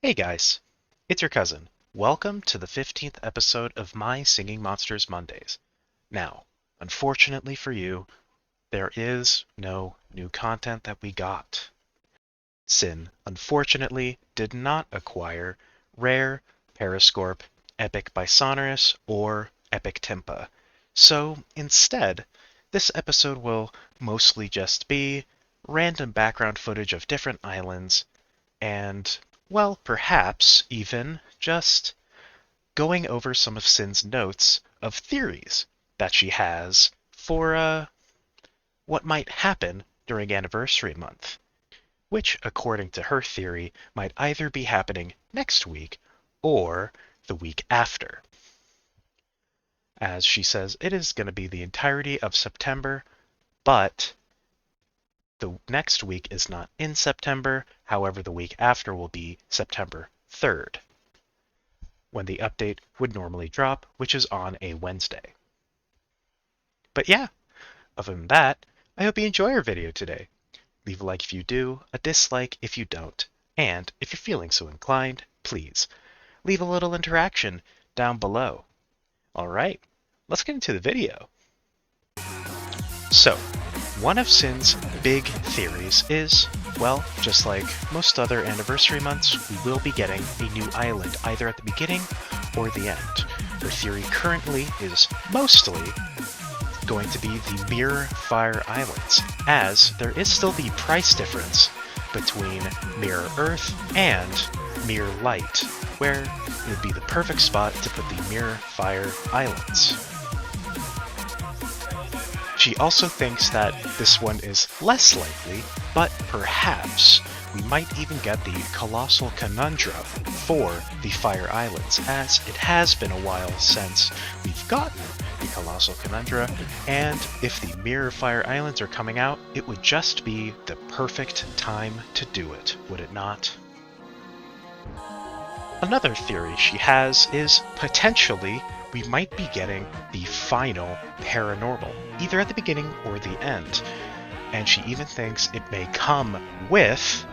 Hey guys, it's your cousin. Welcome to the 15th episode of My Singing Monsters Mondays. Now, unfortunately for you, there is no new content that we got. Sin, unfortunately, did not acquire Rare, Periscorp, Epic by Sonorous, or Epic Timpa. So, instead, this episode will mostly just be random background footage of different islands and, well, perhaps even just going over some of Sin's notes of theories that she has for what might happen during Anniversary Month, which, according to her theory, might either be happening next week or the week after. As she says, it is going to be the entirety of September, but the next week is not in September. However, the week after will be September 3rd, when the update would normally drop, which is on a Wednesday. But yeah, other than that, I hope you enjoy our video today. Leave a like if you do, a dislike if you don't, and if you're feeling so inclined, please leave a little interaction down below. Alright, let's get into the video. So, one of Sin's big theories is, well, just like most other anniversary months, we will be getting a new island either at the beginning or the end. Her theory currently is mostly going to be the Mirror Fire Islands, as there is still the price difference between Mirror Earth and Mirror Light, where it would be the perfect spot to put the Mirror Fire Islands. She also thinks that this one is less likely, but perhaps we might even get the Colossal Conundrum for the Fire Islands, as it has been a while since we've gotten the Colossal Conundra, and if the Mirror Fire Islands are coming out, it would just be the perfect time to do it, would it not? Another theory she has is potentially we might be getting the final paranormal, either at the beginning or the end. And she even thinks it may come with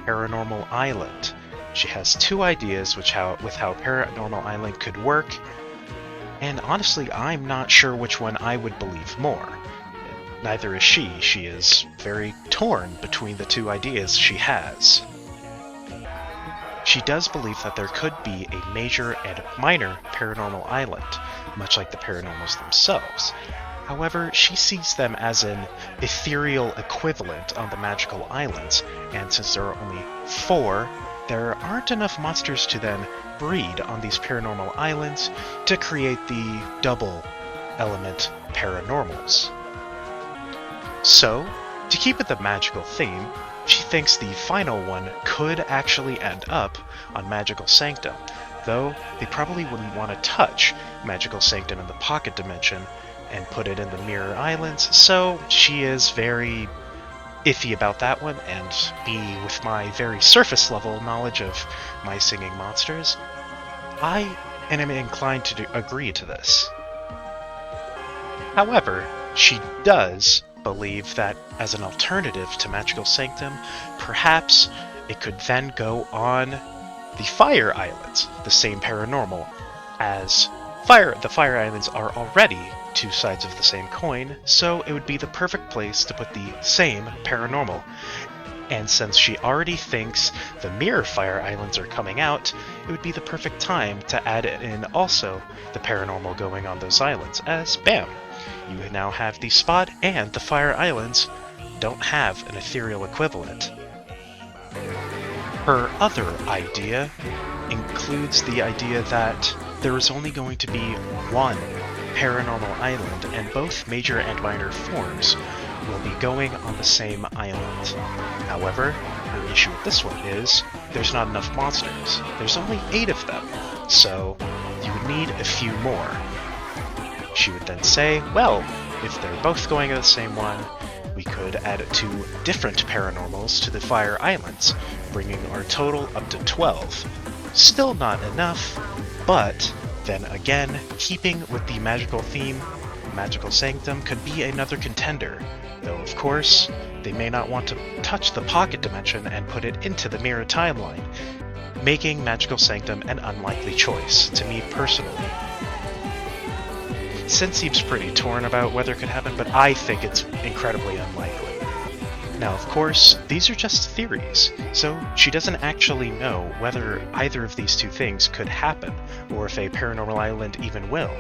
Paranormal Island. She has two ideas with how Paranormal Island could work, and honestly, I'm not sure which one I would believe more. Neither is she. She is very torn between the two ideas she has. She does believe that there could be a major and minor paranormal island, much like the paranormals themselves. However, she sees them as an ethereal equivalent on the magical islands, and since there are only 4, there aren't enough monsters to then breed on these paranormal islands to create the double element paranormals. So, to keep with the magical theme, she thinks the final one could actually end up on Magical Sanctum, though they probably wouldn't want to touch Magical Sanctum in the Pocket Dimension and put it in the Mirror Islands, so she is very iffy about that one, and me, with my very surface level knowledge of My Singing Monsters, I am inclined to agree to this. However, she does believe that as an alternative to Magical Sanctum, perhaps it could then go on the Fire Islands, the same paranormal, as the Fire Islands are already two sides of the same coin, so it would be the perfect place to put the same paranormal. And since she already thinks the Mirror Fire Islands are coming out, it would be the perfect time to add in also the paranormal going on those islands, as bam! You now have the spot, and the Fire Islands don't have an ethereal equivalent. Her other idea includes the idea that there is only going to be one paranormal island, and both major and minor forms will be going on the same island. However, her issue with this one is there's not enough monsters. There's only 8 of them, so you would need a few more. She would then say, well, if they're both going to the same one, we could add 2 different paranormals to the Fire Islands, bringing our total up to 12. Still not enough, but then again, keeping with the magical theme, Magical Sanctum could be another contender, though of course, they may not want to touch the Pocket Dimension and put it into the Mirror Timeline. making Magical Sanctum an unlikely choice, to me personally. Sin seems pretty torn about whether it could happen, but I think it's incredibly unlikely. Now, of course, these are just theories, so she doesn't actually know whether either of these two things could happen, or if a paranormal island even will.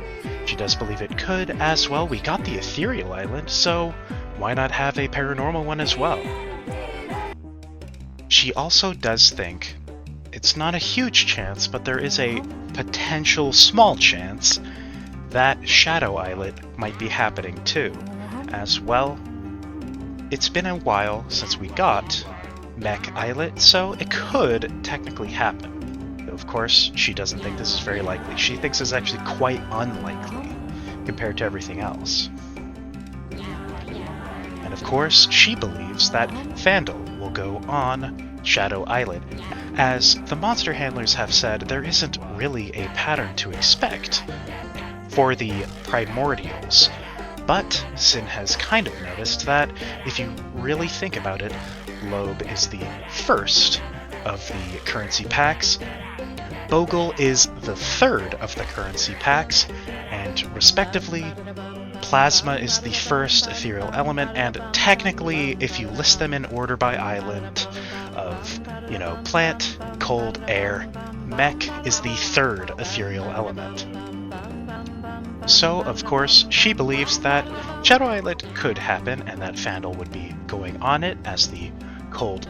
She does believe it could as well. We got the ethereal island, so why not have a paranormal one as well? She also does think it's not a huge chance, but there is a potential small chance that Shadow Islet might be happening too, as well. It's been a while since we got Mech Islet, so it could technically happen. Though of course, she doesn't think this is very likely. She thinks it's actually quite unlikely compared to everything else. And of course, she believes that Fandle will go on Shadow Islet. As the monster handlers have said, there isn't really a pattern to expect for the primordials. But Sin has kind of noticed that if you really think about it, Loeb is the first of the currency packs, Bogle is the third of the currency packs, and respectively, Plasma is the first ethereal element, and technically, if you list them in order by island of, plant, cold, air, Mech is the third ethereal element. So, of course, she believes that Shadow Islet could happen and that Fandle would be going on it as the cold.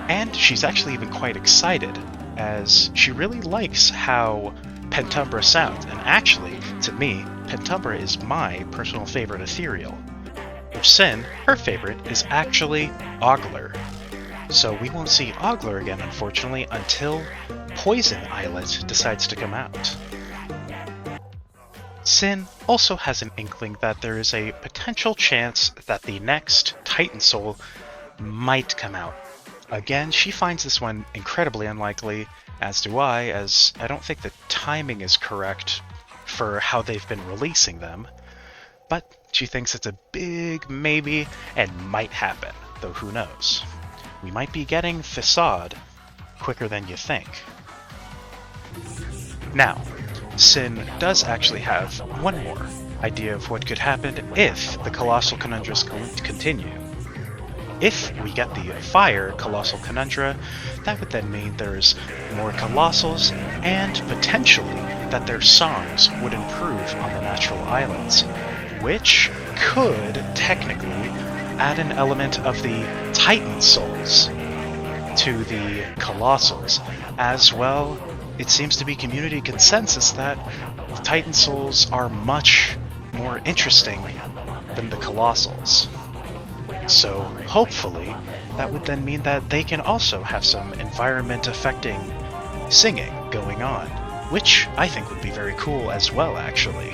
And she's actually even quite excited, as she really likes how Pentumbra sounds. And actually, to me, Pentumbra is my personal favorite ethereal. For Sin, her favorite is actually Ogler. So we won't see Ogler again, unfortunately, until Poison Islet decides to come out. Sin also has an inkling that there is a potential chance that the next Titan Soul might come out. Again, she finds this one incredibly unlikely, as do I, as I don't think the timing is correct for how they've been releasing them. But she thinks it's a big maybe and might happen, though who knows. We might be getting Facade quicker than you think. Now, Sin does actually have one more idea of what could happen if the Colossal Conundras continue. If we get the Fire Colossal Conundra, that would then mean there's more Colossals, and potentially that their songs would improve on the natural islands, which could technically add an element of the Titan Souls to the Colossals, as well. It seems to be community consensus that the Titan Souls are much more interesting than the Colossals. So, hopefully, that would then mean that they can also have some environment-affecting singing going on, which I think would be very cool as well, actually.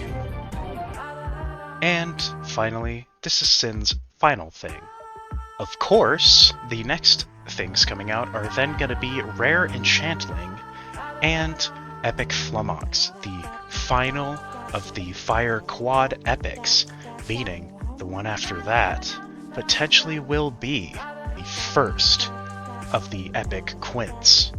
And, finally, this is Sin's final thing. Of course, the next things coming out are then going to be Rare Enchantling and Epic Flummox, the final of the Fire Quad Epics, meaning the one after that potentially will be the first of the Epic Quints.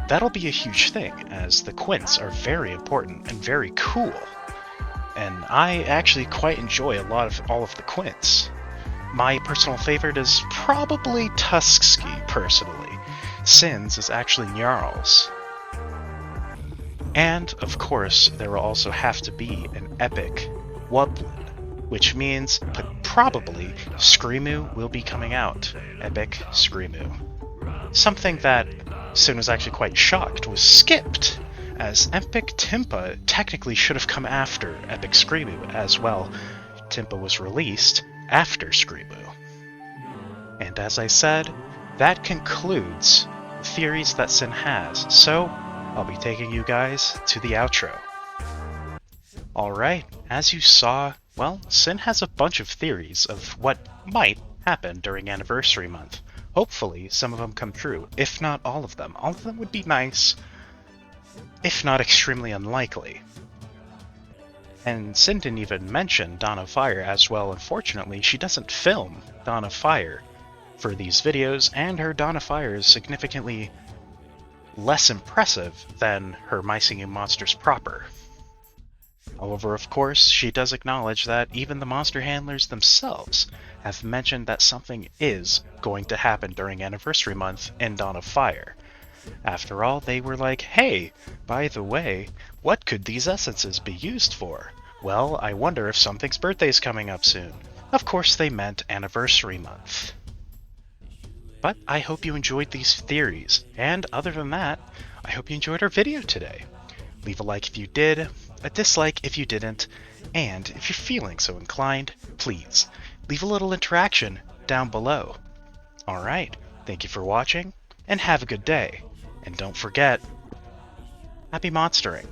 That'll be a huge thing, as the Quints are very important and very cool, and I actually quite enjoy all of the Quints. My personal favorite is probably Tuskski, personally. Sin's is actually Gnarls. And, of course, there will also have to be an Epic Wublin, which means probably Screamu will be coming out. Epic Screamu. Something that Sin was actually quite shocked was skipped, as Epic Timpa technically should have come after Epic Screamu as well. Timpa was released after Screamu. And as I said, that concludes the theories that Sin has, so I'll be taking you guys to the outro. Alright, as you saw, well, Sin has a bunch of theories of what might happen during Anniversary Month. Hopefully, some of them come true, if not all of them. All of them would be nice, if not extremely unlikely. And Sin didn't even mention Dawn of Fire as well. Unfortunately, she doesn't film Dawn of Fire for these videos, and her Dawn of Fire is significantly less impressive than her My Singing Monsters proper. However, of course, she does acknowledge that even the monster handlers themselves have mentioned that something is going to happen during Anniversary Month in Dawn of Fire. After all, they were like, hey, by the way, what could these essences be used for? Well, I wonder if something's birthday's coming up soon. Of course they meant Anniversary Month. But I hope you enjoyed these theories, and other than that, I hope you enjoyed our video today. Leave a like if you did, a dislike if you didn't, and if you're feeling so inclined, please leave a little interaction down below. Alright, thank you for watching, and have a good day. And don't forget, happy monstering!